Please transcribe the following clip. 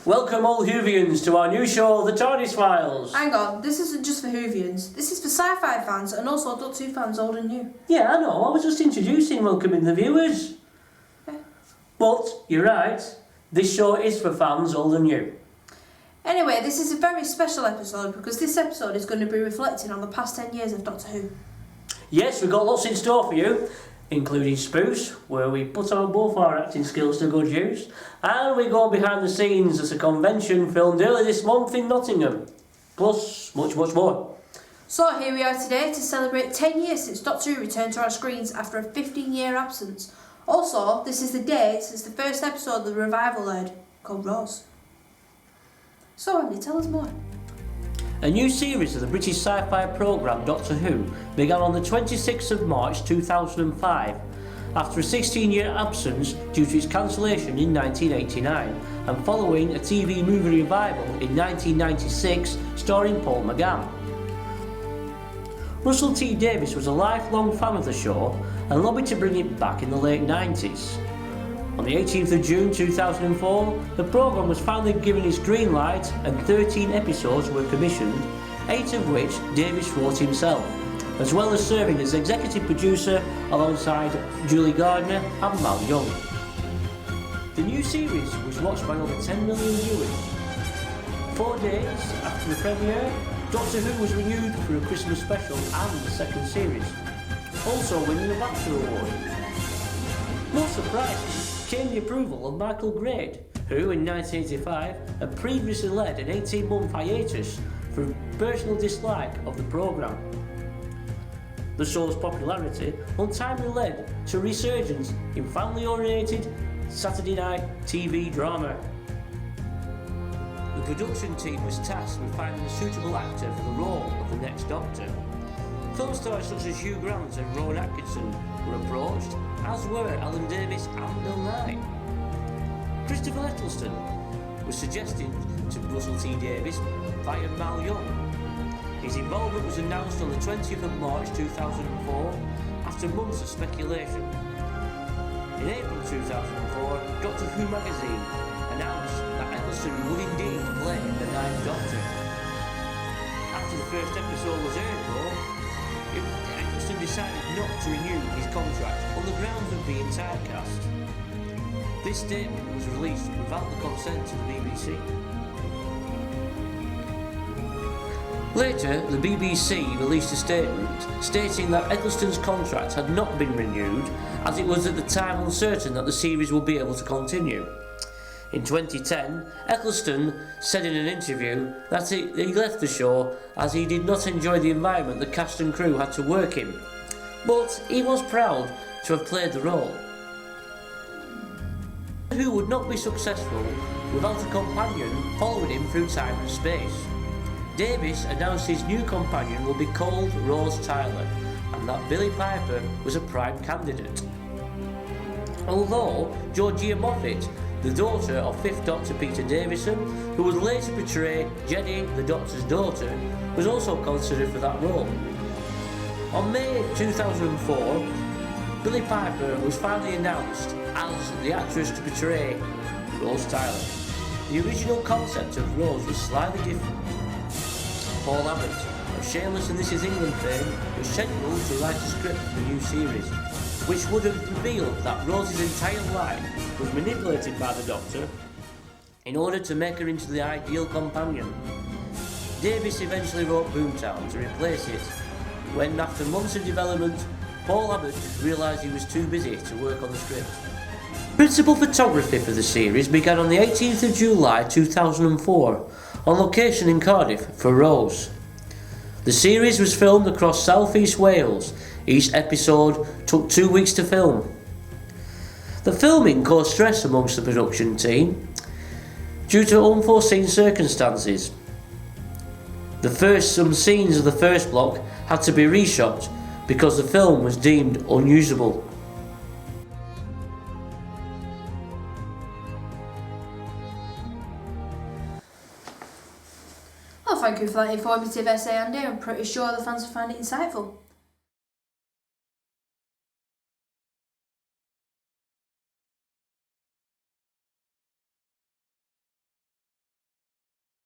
Welcome all Whovians to our new show, The TARDIS Files. Hang on, this isn't just for Whovians. This is for sci-fi fans and also Doctor Who fans old and new. Yeah, I know, I was just introducing, welcoming the viewers. Okay. But, you're right, this show is for fans old and new. Anyway, this is a very special episode because this episode is going to be reflecting on the past 10 years of Doctor Who. Yes, we've got lots in store for you, including Spruce, where we put on both our acting skills to good use, and we go behind the scenes at a convention filmed earlier this month in Nottingham. Plus, much more. So here we are today to celebrate 10 years since Doctor Who returned to our screens after a 15-year absence. Also, this is the date since the first episode of the revival aired, called Rose. So Andy, tell us more. A new series of the British sci-fi programme Doctor Who began on the 26th of March 2005, after a 16-year absence due to its cancellation in 1989, and following a TV movie revival in 1996 starring Paul McGann. Russell T Davies was a lifelong fan of the show and lobbied to bring it back in the late 90s. On the 18th of June 2004, the programme was finally given its green light and 13 episodes were commissioned, 8 of which Davies wrote himself, as well as serving as executive producer alongside Julie Gardner and Mal Young. The new series was watched by over 10 million viewers. 4 days after the premiere, Doctor Who was renewed for a Christmas special and the second series, also winning a BAFTA award. Most surprising came the approval of Michael Grade, who in 1985 had previously led an 18-month hiatus for personal dislike of the programme. The show's popularity untimely led to a resurgence in family-oriented Saturday night TV drama. The production team was tasked with finding a suitable actor for the role of the next Doctor. Film stars such as Hugh Grant and Rowan Atkinson were approached, as were Alan Davis and Bill Nye. Christopher Eccleston was suggested to Russell T Davies via Mal Young. His involvement was announced on the 20th of March 2004 after months of speculation. In April 2004, Doctor Who magazine announced that Eccleston would indeed play the Ninth Doctor. After the first episode was aired though, Eccleston decided not to renew his contract on the grounds of being typecast. This statement was released without the consent of the BBC. Later, the BBC released a statement stating that Eccleston's contract had not been renewed, as it was at the time uncertain that the series would be able to continue. In 2010, Eccleston said in an interview that he left the show as he did not enjoy the environment the cast and crew had to work in, but he was proud to have played the role. Who would not be successful without a companion following him through time and space. Davies announced his new companion will be called Rose Tyler, and that Billie Piper was a prime candidate. Although Georgia Moffat, the daughter of 5th Doctor Peter Davison, who would later portray Jenny, the Doctor's daughter, was also considered for that role. On May 2004, Billie Piper was finally announced as the actress to portray Rose Tyler. The original concept of Rose was slightly different. Paul Abbott, of Shameless and This Is England fame, was scheduled to write a script for the new series, which would have revealed that Rose's entire life was manipulated by the Doctor in order to make her into the ideal companion. Davies eventually wrote Boomtown to replace it, when after months of development, Paul Abbott realised he was too busy to work on the script. Principal photography for the series began on the 18th of July 2004, on location in Cardiff for Rose. The series was filmed across South East Wales. Each episode took 2 weeks to film. The filming caused stress amongst the production team due to unforeseen circumstances. Some scenes of the first block had to be reshot because the film was deemed unusable. Well, thank you for that informative essay, Andy. I'm pretty sure the fans will find it insightful.